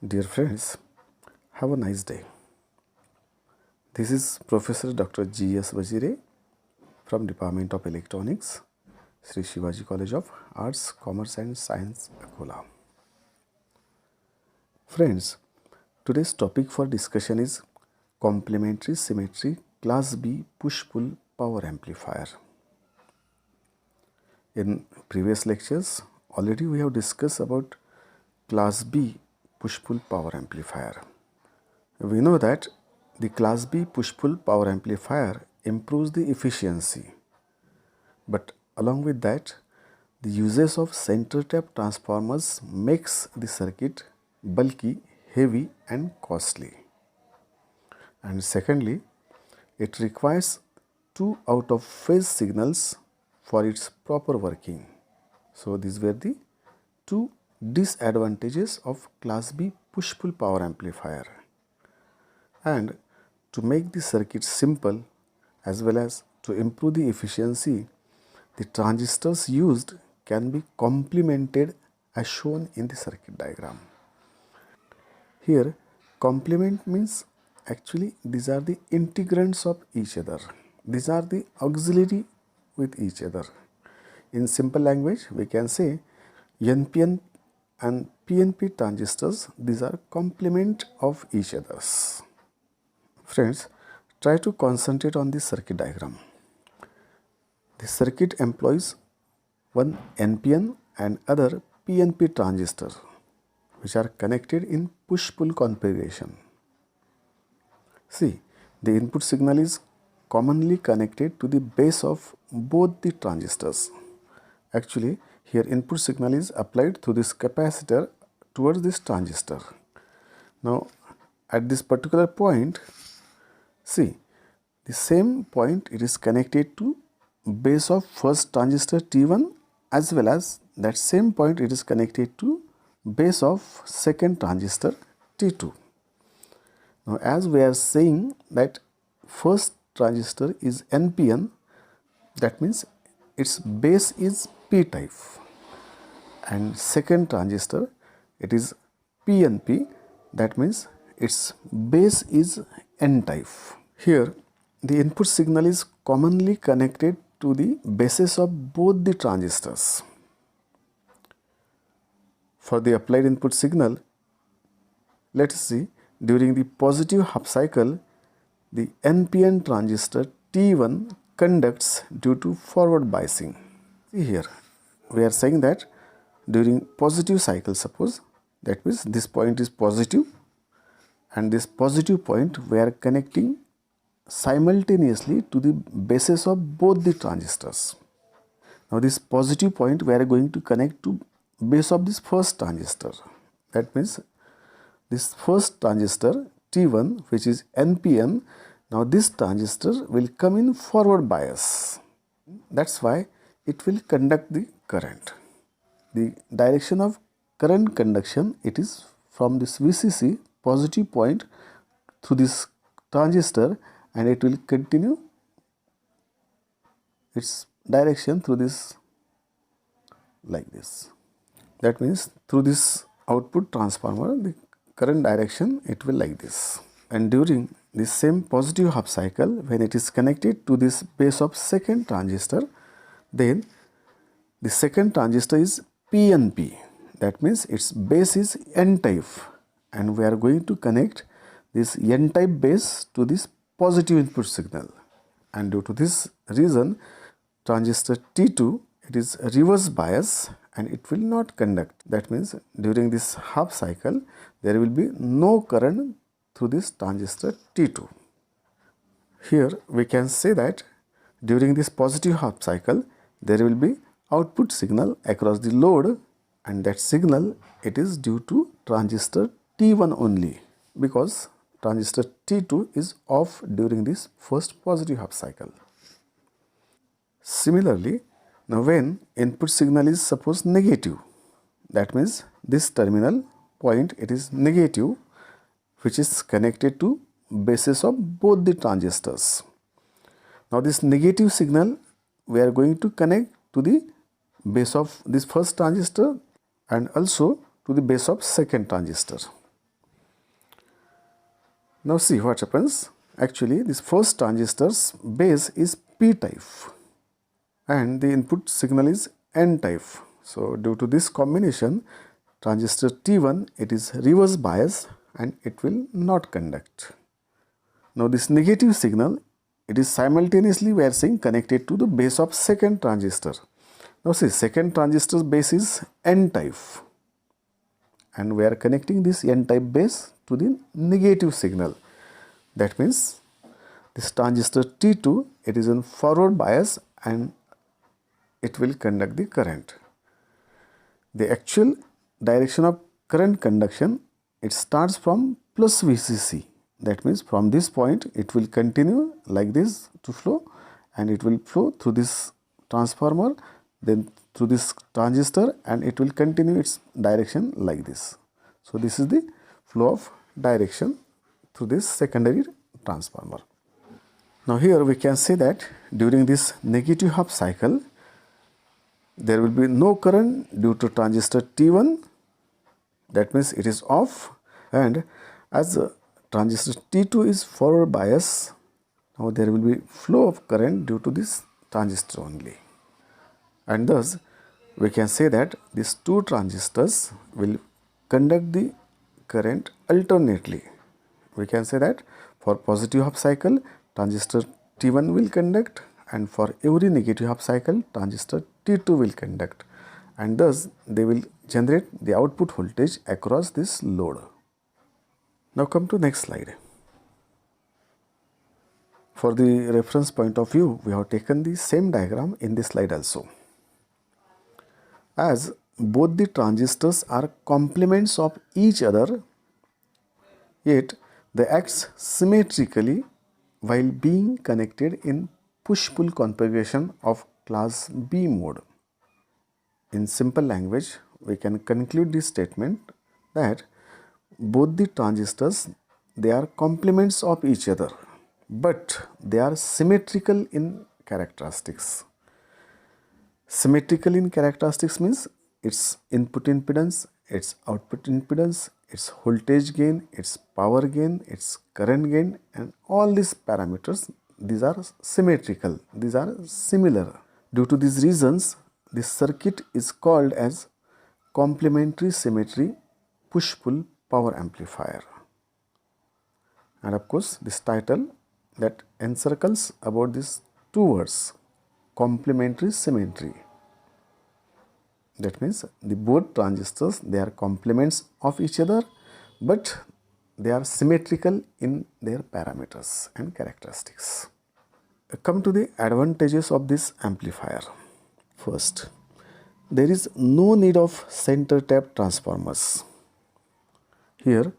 Dear friends, have a nice day. This is Professor Dr. G.S. Vajire from Department of Electronics, Sri Shivaji College of Arts, Commerce and Science, Akola. Friends, today's topic for discussion is complementary symmetry class B push-pull power amplifier. In previous lectures, already we have discussed about class B push-pull power amplifier. We know that the class B push-pull power amplifier improves the efficiency, but along with that, the usage of center tap transformers makes the circuit bulky, heavy and costly. And secondly, it requires two out of phase signals for its proper working. So these were the two disadvantages of class B push-pull power amplifier. And to make the circuit simple as well as to improve the efficiency, the transistors used can be complemented as shown in the circuit diagram. Here, complement means actually these are the integrants of each other. These are the auxiliary with each other. In simple language, we can say NPN and PNP transistors, these are complement of each others. Friends, try to concentrate on the circuit diagram. The circuit employs one NPN and other PNP transistor which are connected in push-pull configuration. See, the input signal is commonly connected to the base of both the transistors. Actually, here input signal is applied through this capacitor towards this transistor. Now, at this particular point, see, the same point it is connected to base of first transistor T1 as well as that same point it is connected to base of second transistor T2. Now as we are saying that first transistor is NPN, that means its base is P type, and second transistor it is PNP, that means its base is N type. Here the input signal is commonly connected to the bases of both the transistors. For the applied input signal, let us see, during the positive half cycle, the NPN transistor T1 conducts due to forward biasing. See here, we are saying that during positive cycle, suppose, that means this point is positive and this positive point we are connecting simultaneously to the bases of both the transistors. Now this positive point we are going to connect to base of this first transistor. That means this first transistor T1, which is NPN, now this transistor will come in forward bias. That's why it will conduct the current. The direction of current conduction, it is from this VCC positive point through this transistor, and it will continue its direction through this like this. That means through this output transformer, the current direction it will like this. And during this same positive half cycle, when it is connected to this base of second transistor, then the second transistor is PNP. That means its base is N type, and we are going to connect this N type base to this positive input signal. And due to this reason, transistor T2, it is reverse bias and it will not conduct. That means during this half cycle, there will be no current through this transistor T2. Here we can say that during this positive half cycle, there will be output signal across the load, and that signal it is due to transistor T1 only, because transistor T2 is off during this first positive half cycle. Similarly, now when input signal is suppose negative, that means this terminal point it is negative, which is connected to bases of both the transistors. Now this negative signal we are going to connect to the base of this first transistor and also to the base of second transistor. Now see what happens. Actually, this first transistor's base is P type and the input signal is N type. So due to this combination, transistor T1, it is reverse bias and it will not conduct. Now this negative signal, it is simultaneously, we are saying, connected to the base of second transistor. Now see, second transistor's base is N type and we are connecting this N type base to the negative signal. That means this transistor T2, it is in forward bias and it will conduct the current. The actual direction of current conduction, it starts from plus VCC. That means from this point it will continue like this to flow and it will flow through this transformer, then through this transistor, and it will continue its direction like this. So this is the flow of direction through this secondary transformer. Now here we can say that during this negative half cycle, there will be no current due to transistor T1, that means it is off, and as the transistor T2 is forward bias, now there will be flow of current due to this transistor only. And thus we can say that these two transistors will conduct the current alternately. We can say that for positive half cycle, transistor T1 will conduct, and for every negative half cycle, transistor T2 will conduct, and thus they will generate the output voltage across this load. Now come to next slide. For the reference point of view, we have taken the same diagram in this slide also. As both the transistors are complements of each other, yet they act symmetrically while being connected in push-pull configuration of class B mode. In simple language, we can conclude this statement that both the transistors, they are complements of each other, but they are symmetrical in characteristics. Symmetrical in characteristics means its input impedance, its output impedance, its voltage gain, its power gain, its current gain, and all these parameters, these are symmetrical, these are similar. Due to these reasons, this circuit is called as complementary symmetry push-pull power amplifier. And of course, this title that encircles about these two words, complementary symmetry. That means the both transistors, they are complements of each other, but they are symmetrical in their parameters and characteristics. Come to the advantages of this amplifier. First, there is no need of center tap transformers. Here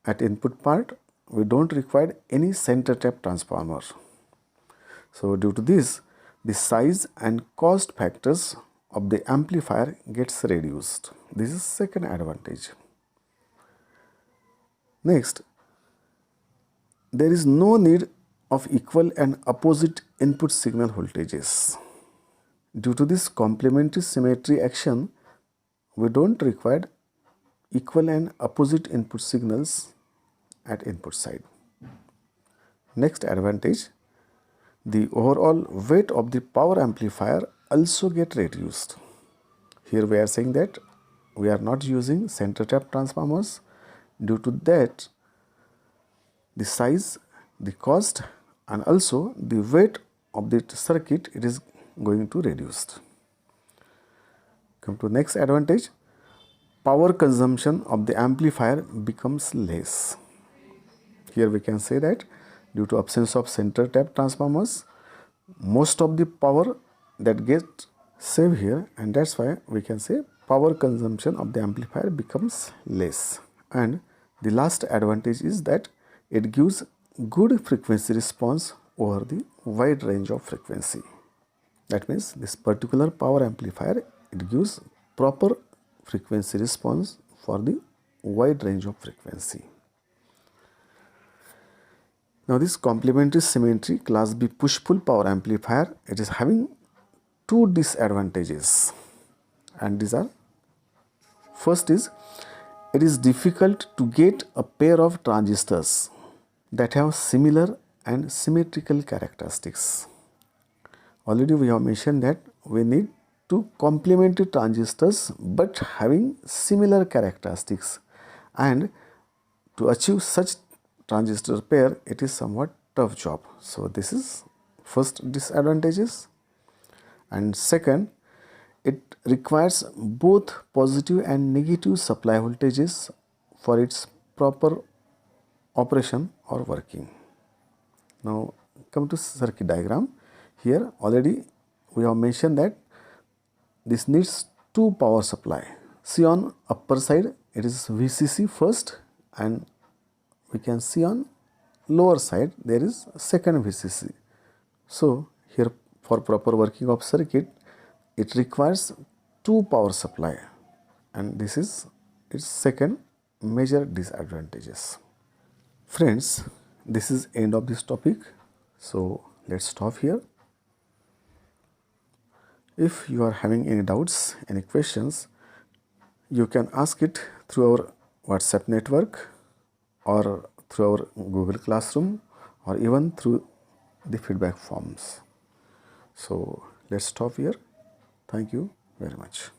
at input part, we don't require any center tap transformer. So due to this, the size and cost factors of the amplifier gets reduced. This is second advantage. Next, there is no need of equal and opposite input signal voltages. Due to this complementary symmetry action, we don't require equal and opposite input signals at input side. Next advantage, the overall weight of the power amplifier also get reduced. Here we are saying that we are not using center tap transformers. Due to that, the size, the cost, and also the weight of the circuit, it is going to reduce. Come to next advantage, power consumption of the amplifier becomes less. Here we can say that due to absence of center tap transformers, most of the power that gets saved here, and that's why we can say power consumption of the amplifier becomes less. And the last advantage is that it gives good frequency response over the wide range of frequency. That means this particular power amplifier, it gives proper frequency response for the wide range of frequency. Now this complementary symmetry class B push-pull power amplifier, it is having two disadvantages, and these are: first is, it is difficult to get a pair of transistors that have similar and symmetrical characteristics. Already we have mentioned that we need two complementary transistors but having similar characteristics, and to achieve such transistor pair it is somewhat tough job. So this is first disadvantages, and second, it requires both positive and negative supply voltages for its proper operation or working. Now come to circuit diagram. Here already we have mentioned that this needs two power supply. See on upper side it is VCC first, and we can see on lower side there is second VCC. So here for proper working of circuit it requires two power supply, and this is its second major disadvantages. Friends, this is end of this topic, so let's stop here. If you are having any doubts, any questions, you can ask it through our WhatsApp network or through our Google Classroom or even through the feedback forms. So let's stop here. Thank you very much.